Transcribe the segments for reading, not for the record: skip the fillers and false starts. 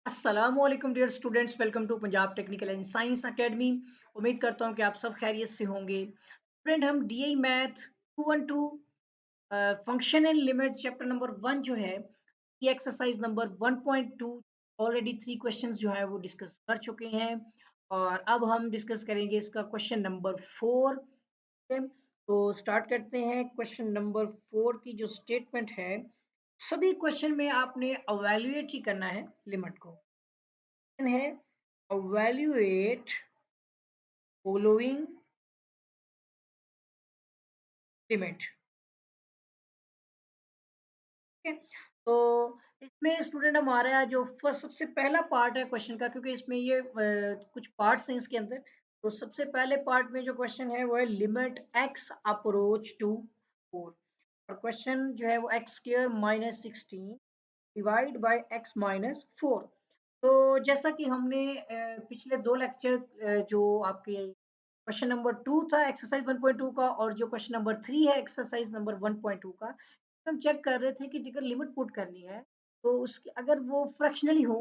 अस्सलामुअलैकुम dear students, welcome to Punjab Technical and Science Academy. उम्मीद करता हूँ कि आप सब खैरियत से होंगे। फ्रेंड, हम DI math 212 function and limit chapter number 1 जो है, ये एक्सरसाइज नंबर 1.2 ऑलरेडी 3 क्वेश्चंस जो है वो डिस्कस कर चुके हैं और अब हम डिस्कस करेंगे इसका क्वेश्चन नंबर 4। तो स्टार्ट करते हैं। क्वेश्चन नंबर 4 की जो स्टेटमेंट है, सभी क्वेश्चन में आपने अवेल्युएट ही करना है लिमिट को। है evaluate following limit। ठीक है, तो इसमें स्टूडेंट हमारा जो फर्स्ट सबसे पहला पार्ट है क्वेश्चन का, क्योंकि इसमें ये कुछ पार्ट्स हैं इसके अंदर। तो सबसे पहले पार्ट में जो क्वेश्चन है वो है लिमिट x अप्रोच टू 4। और क्वेश्चन जो है वो x square minus 16 divide by x minus 4। तो जैसा कि हमने पिछले दो लेक्चर जो आपके क्वेश्चन नंबर 2 था एक्सरसाइज 1.2 का, और जो क्वेश्चन नंबर 3 है एक्सरसाइज नंबर 1.2 का, हम चेक कर रहे थे कि अगर लिमिट पुट करनी है तो उसकी अगर वो फ्रैक्शनली हो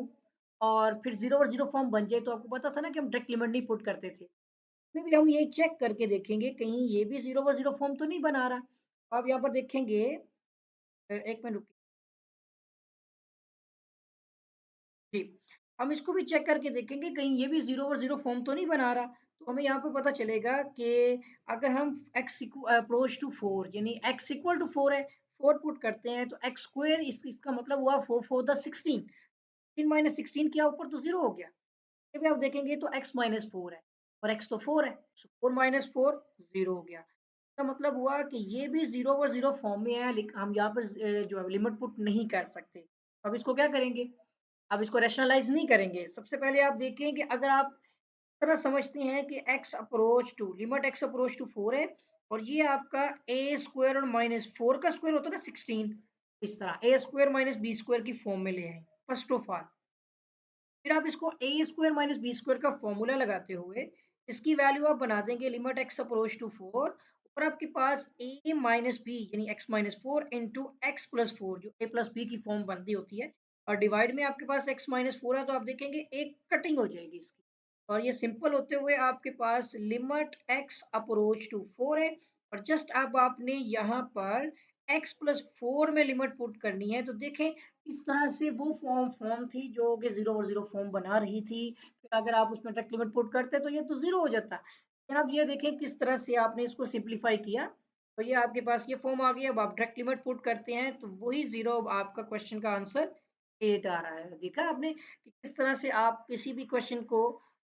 और फिर जीरो और जीरो फॉर्म बन जाए, तो आपको पता था ना कि हम डायरेक्ट लिमिट नहीं पुट करते थे। इसमें भी हम यही चेक करके देखेंगे कहीं ये भी जीरो और जीरो फॉर्म तो नहीं बना रहा। आप यहाँ पर देखेंगे, एक मिनट रुकिए जी। हम इसको भी चेक करके देखेंगे कहीं ये भी जीरो और जीरो फॉर्म तो नहीं बना रहा। तो हमें यहाँ पे पता चलेगा कि अगर हम x अप्रोच टू 4 यानी x इक्वल टू 4 है, 4 पुट करते हैं तो x स्क्वायर इसका मतलब हुआ 4 4 द 16। 16 माइनस 16 किया ऊपर तो जीरो हो गया। ये भी आप देखेंगे तो x माइनस 4 है और x तो 4 है, 4 माइनस 4 जीरो हो गया। इसका मतलब हुआ कि ये भी जीरो और जीरो फॉर्म में है, लेकिन हम यहाँ पर जो है लिमिट पुट नहीं कर सकते। अब इसको क्या करेंगे, अब इसको रैशनलाइज नहीं करेंगे। सबसे पहले आप देखें कि अगर आप तरह समझते हैं कि x approach to limit x approach to 4 है और ये आपका ए स्क्वायर और माइनस 4 का स्क्वायर होता है ना 16, इस तरह ए स्क्वायर माइनस बी स्क्वायर की फॉर्म में ले आए फर्स्ट ऑफ ऑल। फिर आप इसको ए स्क्वायर माइनस बी स्क्वायर का फॉर्मूला लगाते हुए इसकी वैल्यू आप बना देंगे लिमिट x अप्रोच टू 4, और आपके पास a माइनस बी यानी x minus 4 into x plus 4 जो a प्लस बी की फॉर्म बनती होती है, और डिवाइड में आपके पास x माइनस 4 है, तो आप देखेंगे एक कटिंग हो जाएगी इसकी। और ये सिंपल होते हुए आपके पास लिमिट x अप्रोच टू 4 है। और जस्ट अब आपने यहाँ पर x प्लस 4 में लिमिट पुट करनी है, तो देखें इस तरह से वो फॉर्म फॉर्म थी जो कि जीरो और जीरो फॉर्म बना रही थी। फिर अगर आप उसमें डायरेक्ट लिमिट पुट करते तो ये तो जीरो हो जाता। फिर अब ये देखें किस तरह से आपने इसको सिंप्लीफाई किया, तो ये आपके पास ये फॉर्म आ गया। अब आप डायरेक्ट लिमिट पुट करते हैं तो वही जीरो आपका क्वेश्चन का आंसर 8 आ रहा है। देखा आपने कि किस तरह से आप किसी भी क्वेश्चन को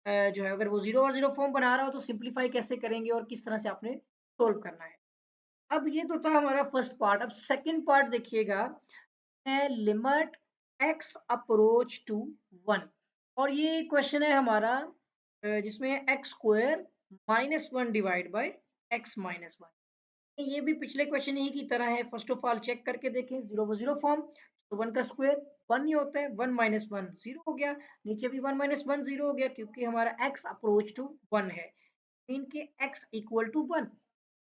जो है अगर वो जीरो और जीरो फॉर्म बना रहा हो तो सिंप्लीफाई कैसे करेंगे और किस तरह से आपने सोल्व करना है। अब ये तो था हमारा फर्स्ट पार्ट। अब सेकंड पार्ट देखिएगा, है लिमिट x अप्रोच टू 1। और ये क्वेश्चन है हमारा जिसमें x square minus 1 divide by x minus 1। ये भी पिछले क्वेश्चन ही की तरह है। फर्स्ट ऑफ ऑल चेक करके देखें, जीरो वो जीरो फॉर्म, तो 1 का स्क्वायर 1 ही होता है, 1 माइनस 1 जीरो हो गया, नीचे भी 1 माइनस 1 जीरो हो गया क्योंकि हमारा x अप्रोच टू 1 है। इनके x इक्वल टू 1,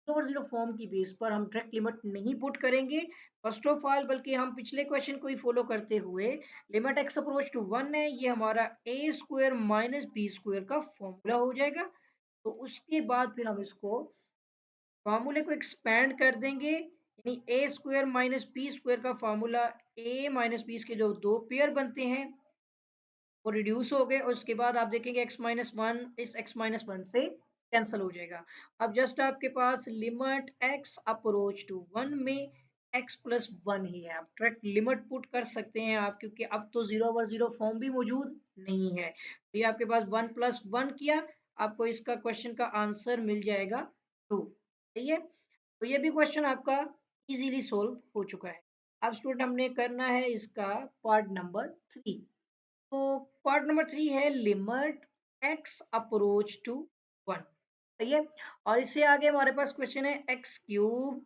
और जीरो फॉर्म की बेस पर हम डायरेक्ट लिमिट नहीं पुट करेंगे फर्स्ट ऑफ ऑल, बल्कि हम पिछले क्वेश्चन को ही फॉलो करते हुए लिमिट x अप्रोच टू 1 है, ये हमारा ए स्क्वायर माइनस बी स्क्वायर का फॉर्मूला हो जाएगा। तो उसके बाद फिर हम इसको फॉर्मूले को एक्सपेंड कर देंगे, यानी ए स्क्वायर माइनस बी स्क्वायर का फॉर्मूला ए माइनस बी के जो दो पेयर बनते हैं वो रिड्यूस हो गए, और उसके बाद आप देखेंगे x माइनस वन इस x माइनस वन से कैंसिल हो जाएगा। अब जस्ट आपके पास लिमिट x अप्रोच टू 1 में x प्लस 1 ही है। आप डायरेक्ट लिमिट पुट कर सकते हैं आप, क्योंकि अब तो जीरो ओवर जीरो फॉर्म भी मौजूद नहीं है। तो ये आपके पास 1 प्लस 1 किया, आपको इसका क्वेश्चन का आंसर मिल जाएगा 2। सही है, तो ये भी क्वेश्चन आपका इजीली सोल्व हो चुका है। अब स्टूडेंट हमने करना है इसका पार्ट नंबर 3। तो पार्ट नंबर 3 है लिमिट x अप्रोच टू 1। सही है, और इससे आगे हमारे पास क्वेश्चन है x cube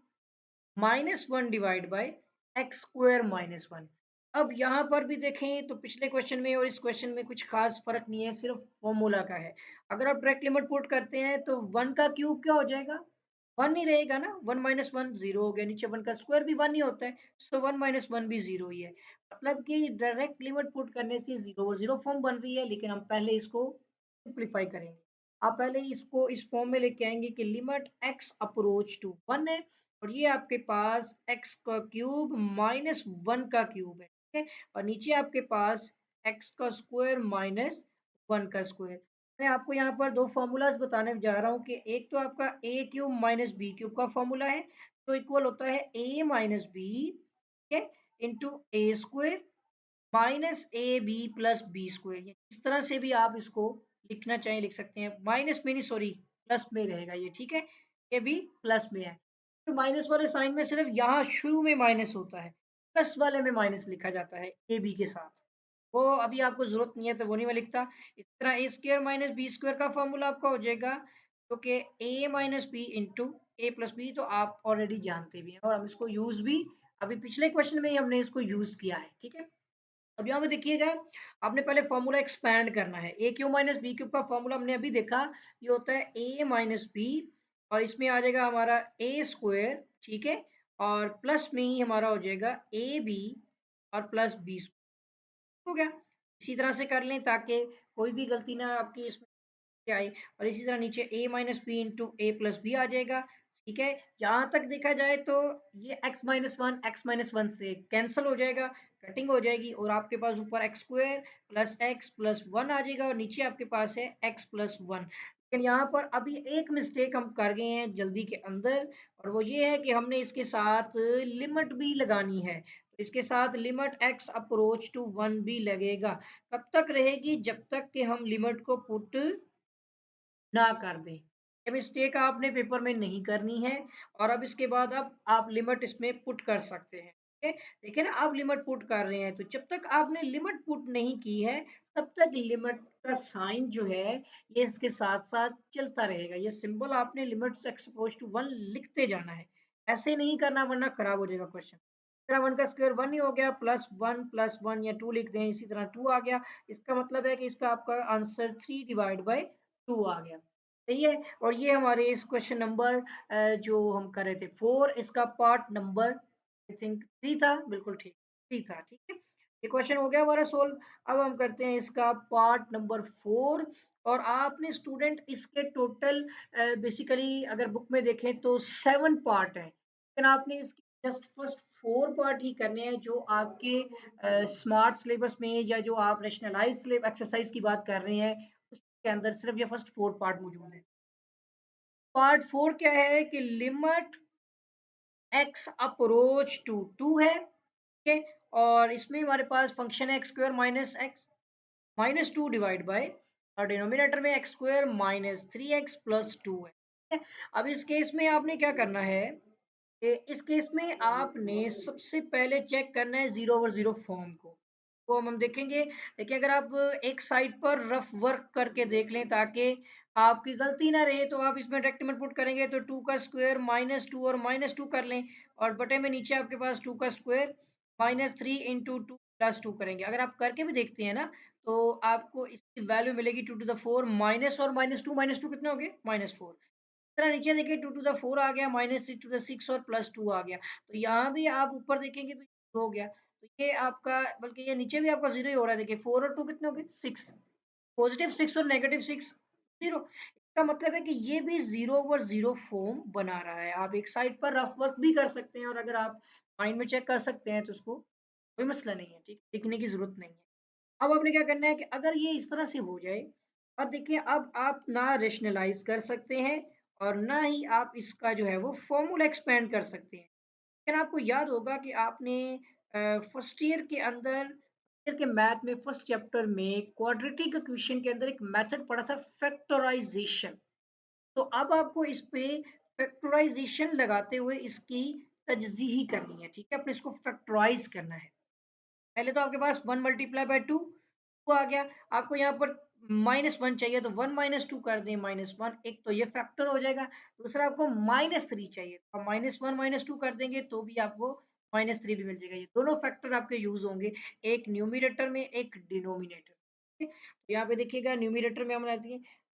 minus 1 divide by x square minus 1। अब यहाँ पर भी देखें तो पिछले क्वेश्चन में और इस क्वेश्चन में कुछ खास फर्क नहीं है, सिर्फ फॉर्मूला का है। अगर आप डायरेक्ट लिमिट पुट करते हैं तो 1 का क्यूब क्या हो जाएगा, वन ही रहेगा ना, वन माइनस वन जीरो हो गया, नीचे वन का स्क्वायर भी वन ही होता है, सो वन माइनस वन भी जीरो ही है। मतलब कि डायरेक्ट लिमिट पुट करने से जीरो और जीरो फॉर्म बन रही है, लेकिन हम पहले इसको सिंप्लीफाई करेंगे। आप पहले इसको इस फॉर्म में लेके आएंगे कि limit x approach to one है, और ये आपके पास एक्स का क्यूब माइनस वन का क्यूब है, ठीक है, और नीचे आपके पास एक्स का स्क्वायर माइनस वन का स्क्वायर। मैं आपको यहाँ पर दो फॉर्मूलाज बताने जा रहा हूँ कि एक तो आपका ए क्यूब माइनस बी क्यूब का फॉर्मूला है, तो इक्वल होता है ए माइनस बी, ठीक है, into a square minus a b plus b square. इस तरह से भी आप इसको लिखना चाहें लिख सकते हैं, माइनस में नहीं, सॉरी प्लस में रहेगा ये, ठीक है, ये भी प्लस में है। तो माइनस वाले साइन में सिर्फ यहाँ शुरू में माइनस होता है, प्लस वाले में माइनस लिखा जाता है ए बी के साथ। वो अभी आपको जरूरत नहीं है तो वो नहीं मैं लिखता। इस तरह ए स्क्वायर माइनस बी स्क्वायर का फॉर्मूला आपका हो जाएगा तो कि ए minus B into A plus B, तो आप ऑलरेडी जानते भी हैं और हम इसको यूज भी अभी पिछले क्वेश्चन में ही हमने इसको यूज किया है, ठीक है। अब यहाँ पे देखिएगा, आपने पहले फॉर्मूला एक्सपैंड करना है। ए क्यू माइनस बी क्यूब का फॉर्मूला हमने अभी देखा, ये होता है ए माइनस बी, और इसमें आ जाएगा हमारा ए स्क्वायर, ठीक है, और प्लस में ही हमारा हो जाएगा ए बी और प्लस बी हो गया। इसी तरह से कर लें ताकि कोई भी गलती ना आपकी इसमें आए, और इसी तरह नीचे a minus B into A plus B आ जाएगा, ठीक है। यहाँ तक देखा जाए तो ये x माइनस वन से कैंसिल हो जाएगा, कटिंग हो जाएगी, और आपके पास ऊपर x square plus x plus one आ जाएगा, और नीचे आपके पास है एक्स प्लस वन। लेकिन यहाँ पर अभी एक मिस्टेक हम कर गए हैं जल्दी के अंदर, और वो ये है कि हमने इसके साथ लिमिट भी लगानी है। तो इसके साथ limit x approach to one भी लगेगा। कब तक रहेगी? जब तक कि हम लिमिट को पुट ना कर दें। ये मिस्टेक आपने पेपर में नहीं करनी है, और अब इसके बाद अब आप लिमिट इसमें पुट कर सकते हैं, ठीक है। देखिए ना, आप लिमिट पुट कर रहे हैं, तो जब तक आपने लिमिट पुट नहीं की है तब तक लिमिट का साइन जो है ये इसके साथ साथ चलता रहेगा। ये सिंबल आपने limit x approach to one लिखते जाना है, ऐसे नहीं करना वरना खराब हो जाएगा क्वेश्चन। तरह वन का स्क्वायर वन ही हो गया, प्लस वन या टू लिख दें, इसी तरह टू आ गया। इसका मतलब है कि इसका आपका आंसर 3/2 आ गया, सही है। और ये हमारे इस क्वेश्चन नंबर जो हम कर रहे थे 4, इसका पार्ट नंबर आई थिंक 3 था, बिल्कुल ठीक 3 था, ठीक है। ये क्वेश्चन हो गया हमारा सोल्व। अब हम करते हैं इसका पार्ट नंबर 4, और आपने स्टूडेंट इसके टोटल बेसिकली अगर बुक में देखें तो 7 पार्ट है, लेकिन आपने इसके जस्ट फर्स्ट 4 पार्ट ही करने हैं जो आपके स्मार्ट सिलेबस में, या जो आप नेशनलाइज एक्सरसाइज की बात कर रहे हैं उसके अंदर सिर्फ ये फर्स्ट 4 पार्ट मौजूद है। पार्ट 4 क्या है कि limit x approach to two है, ठीक है, और इसमें हमारे पास फंक्शन है x square minus x minus two divide by, और डिनोमिनेटर में x square minus three x plus two है, ठीक है। अब इस केस में आपने क्या करना है, इस केस में आपने सबसे पहले चेक करना है जीरो ओवर जीरो फॉर्म को। तो हम देखेंगे, देखिए अगर आप एक साइड पर रफ वर्क करके देख लें ताकि आपकी गलती ना रहे, तो आप इसमें डायरेक्ट में पुट करेंगे तो टू का स्क्वायर माइनस टू और माइनस टू कर लें, और बटे में नीचे आपके पास टू का square minus three into two plus two करेंगे। अगर आप करके भी देखते हैं ना तो आपको इसकी वैल्यू मिलेगी two two the four minus, और माइनस टू कितने हो गए माइनस फोर। तरह नीचे देखिए टू टू द फोर आ गया, minus three two the six और प्लस टू आ गया। तो यहाँ भी आप ऊपर देखेंगे तो हो गया, तो ये आपका, बल्कि ये नीचे भी आपका जीरो ही हो रहा है। देखिए फोर और टू कितने हो गए सिक्स, पॉजिटिव सिक्स और नेगेटिव सिक्स जीरो। इसका मतलब है कि ये भी जीरो ओवर जीरो फॉर्म बना रहा है। आप एक साइड पर रफ वर्क भी कर सकते हैं, और अगर आप माइंड में चेक कर सकते हैं तो उसको कोई मसला नहीं है, ठीक, लिखने की जरूरत नहीं है। अब आपने क्या करना है कि अगर ये इस तरह से हो जाए, अब देखिए अब आप ना रेशनलाइज कर सकते हैं और ना ही आप इसका जो है वो फॉर्मूला एक्सपेंड कर सकते हैं। लेकिन आपको याद होगा कि आपने फर्स्ट ईयर के अंदर के मैथ में फर्स्ट चैप्टर में क्वाड्रेटिक इक्वेशन के अंदर एक मेथड पढ़ा था, फैक्टराइजेशन। तो अब आपको इस पे फैक्टराइजेशन लगाते हुए इसकी तजज़ीही करनी है, ठीक है, अपने इसको फैक्टराइज करना है। पहले तो आपके पास वन मल्टीप्लाई बाय टू आ गया, आपको यहाँ पर माइनस वन चाहिए तो वन माइनस टू कर दें माइनस वन, एक तो ये फैक्टर हो जाएगा। दूसरा आपको माइनस थ्री चाहिए तो माइनस वन माइनस टू कर देंगे तो भी आपको माइनस थ्री भी मिल जाएगा। ये दोनों फैक्टर आपके यूज होंगे, एक न्यूमिनेटर में एक डिनोमिनेटर, ठीक है। तो यहाँ पे देखिएगा न्यूमिनेटर में हम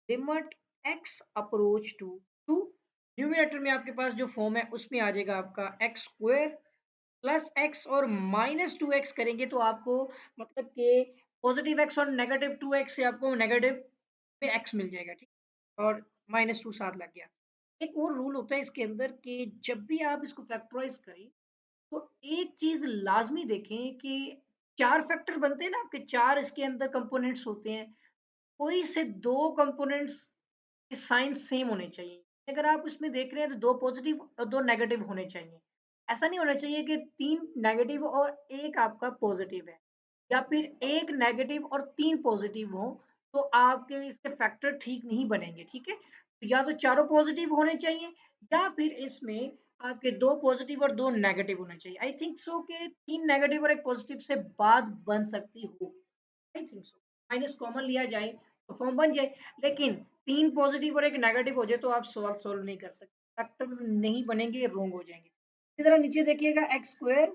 limit x approach to two, numerator में आपके पास जो फॉर्म है उसमें आ जाएगा आपका एक्स स्क्वायर प्लस एक्स और माइनस टू एक्स करेंगे तो आपको मतलब कि पॉजिटिव एक्स और नेगेटिव टू एक्स से आपको नेगेटिव में एक्स मिल जाएगा, ठीक, और माइनस टू साथ लग गया। एक और रूल होता है इसके अंदर कि जब भी आप इसको फैक्टराइज करें तो एक चीज लाजमी देखें कि चार फैक्टर बनते हैं ना आपके, चार इसके अंदर कंपोनेंट्स होते हैं, कोई से दो कंपोनेंट्स के साइन सेम होने चाहिए। अगर आप इसमें देख रहे हैं तो दो पॉजिटिव और दो नेगेटिव होने चाहिए। ऐसा नहीं होना चाहिए कि तीन नेगेटिव और एक आपका पॉजिटिव है, या फिर एक नेगेटिव और तीन पॉजिटिव हो, तो आपके इसके फैक्टर ठीक नहीं बनेंगे, ठीक है। तो या तो चारों पॉजिटिव होने चाहिए या फिर इसमें आपके दो पॉजिटिव और दो नेगेटिव होने चाहिए। आई थिंक सो कि तीन नेगेटिव और एक पॉजिटिव से बात बन सकती हो, I think so. Minus common लिया जाए तो फॉर्म बन जाए, लेकिन तीन पॉजिटिव और एक नेगेटिव हो जाए तो आप सवाल सोल्व नहीं कर सकते, फैक्टर्स नहीं बनेंगे, रोंग हो जाएंगे। इसी तरह नीचे देखिएगा एक्स स्क्वायर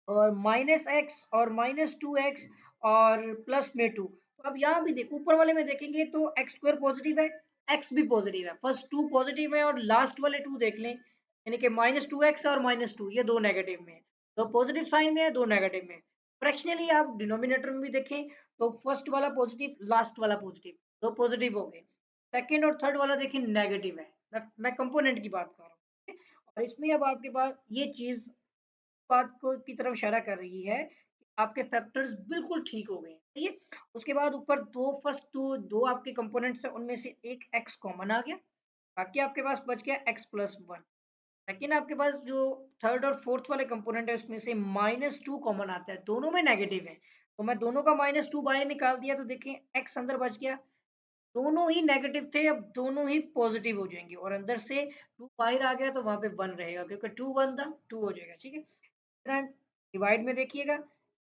और माइनस एक्स और माइनस टू एक्स और प्लस में टू। तो अब यहाँ भी देख, ऊपर वाले में देखेंगे तो एक्स स्क्वायर पॉजिटिव है, एक्स भी पॉजिटिव है, फर्स्ट टू पॉजिटिव है और लास्ट वाले टू देख लें, यानी कि माइनस टू एक्स और माइनस टू, ये दो नेगेटिव में है, दो पॉजिटिव साइन में है, दो नेगेटिव में। फ्रैक्शनली आप डिनोमिनेटर में भी देखें तो फर्स्ट वाला पॉजिटिव, लास्ट वाला पॉजिटिव, दो पॉजिटिव हो गए। सेकेंड और थर्ड वाला देखें नेगेटिव है, मैं कंपोनेंट की बात कर रहा हूँ। और इसमें अब आपके पास ये चीज बात को की तरफ इशारा कर रही है कि आपके फैक्टर्स बिल्कुल ठीक हो गए, ठीक है। उसके बाद ऊपर दो, फर्स्ट दो आपके कंपोनेंट्स हैं, उनमें से एक एक्स कॉमन आ गया, बाकी आपके पास बच गया एक्स प्लस वन। लेकिन आपके पास जो थर्ड और फोर्थ वाले कंपोनेंट है उसमें से माइनस टू कॉमन आता है, दोनों में नेगेटिव है, तो मैं दोनों का माइनस टू बाहर निकाल दिया तो देखें एक्स अंदर बच गया, दोनों ही नेगेटिव थे, अब दोनों ही पॉजिटिव हो जाएंगे और अंदर से टू बाहर आ गया तो वहां पे वन रहेगा, क्योंकि टू वन था टू हो जाएगा, ठीक है। डिवाइड में देखिएगा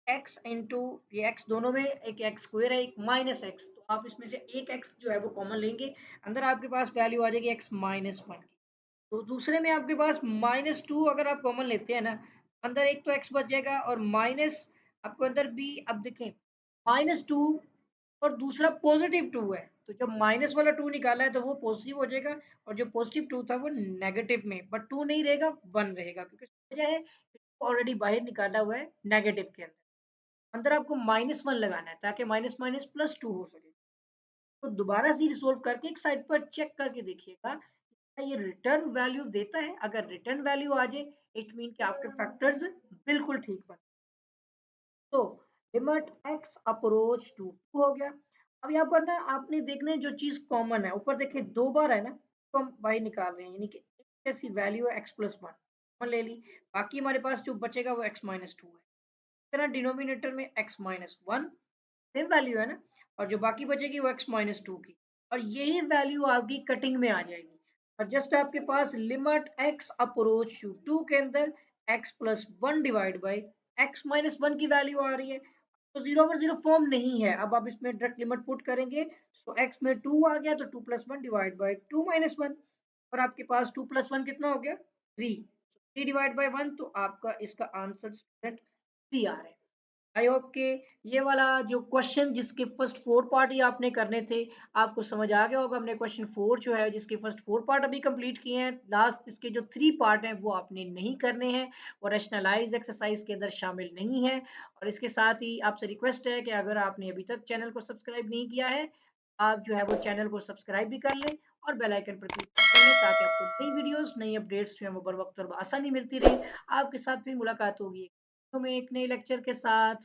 x इंटू, ये x दोनों में, एक एक्स स्क्वायर है एक माइनस एक्स, तो आप इसमें से एक x जो है वो कॉमन लेंगे, अंदर आपके पास वैल्यू आ जाएगी x माइनस वन की। तो दूसरे में आपके पास माइनस टू अगर आप कॉमन लेते हैं ना, अंदर एक तो x बच जाएगा और माइनस आपको अंदर भी, अब देखें माइनस टू और दूसरा पॉजिटिव टू है, तो जब माइनस वाला टू निकाला है तो वो पॉजिटिव हो जाएगा, और जो पॉजिटिव टू था वो नेगेटिव में, बट टू नहीं रहेगा, वन रहेगा, क्योंकि वजह है ऑलरेडी बाहर निकाला हुआ है नेगेटिव के अंदर, अंदर आपको माइनस वन लगाना है ताकि माइनस माइनस प्लस टू हो सके। तो दोबारा से रिसोल्व करके एक साइड पर चेक करके देखिएगा क्या ये रिटर्न वैल्यू देता है, अगर रिटर्न वैल्यू आ जाए इट मीन कि आपके फैक्टर्स बिल्कुल ठीक बन। तो limit x approach to two हो गया। अब यहाँ पर ना आपने देखना है जो चीज कॉमन है, ऊपर देखिए दो बार है ना, तो हम बाहर निकाल रहे हैं, यानी कि एक ऐसी वैल्यू है एक्स प्लस वन ले ली, बाकी हमारे पास जो बचेगा वो एक्स माइनस टू है। इस तरह डिनोमिनेटर में x minus one same value है ना, और जो बाकी बचेगी वो एक्स माइनस टू की, और यही वैल्यू आपकी कटिंग में आ जाएगी, और जस्ट आपके पास limit x approach to two के अंदर x plus one divide by x minus one की वैल्यू आ रही है, तो जीरो ओवर जीरो फॉर्म नहीं है। अब आप इसमें डायरेक्ट लिमिट पुट करेंगे तो एक्स में टू आ गया तो two plus one divide by two minus one, और आपके पास टू प्लस वन कितना हो गया, three, three divide by one, तो आपका इसका आंसर स्टूडेंट थ्री आ रहा है। आई होप के ये वाला जो क्वेश्चन जिसके फर्स्ट फोर पार्ट ही आपने करने थे आपको समझ आ गया होगा। हमने क्वेश्चन फोर जो है जिसके फर्स्ट फोर पार्ट अभी कंप्लीट किए हैं, लास्ट इसके जो थ्री पार्ट हैं वो आपने नहीं करने हैं, और रैशनलाइज्ड एक्सरसाइज के अंदर शामिल नहीं है। और इसके साथ ही आपसे रिक्वेस्ट है कि अगर आपने अभी तक चैनल को सब्सक्राइब नहीं किया है, आप जो है वो चैनल को सब्सक्राइब भी कर लें और बेल आइकन पर क्लिक कर लें, ताकि आपको नई वीडियोस नई अपडेट्स जो है वो बर वक्त और आसानी मिलती रहे। आपके साथ फिर मुलाकात होगी तो मैं एक नए लेक्चर के साथ।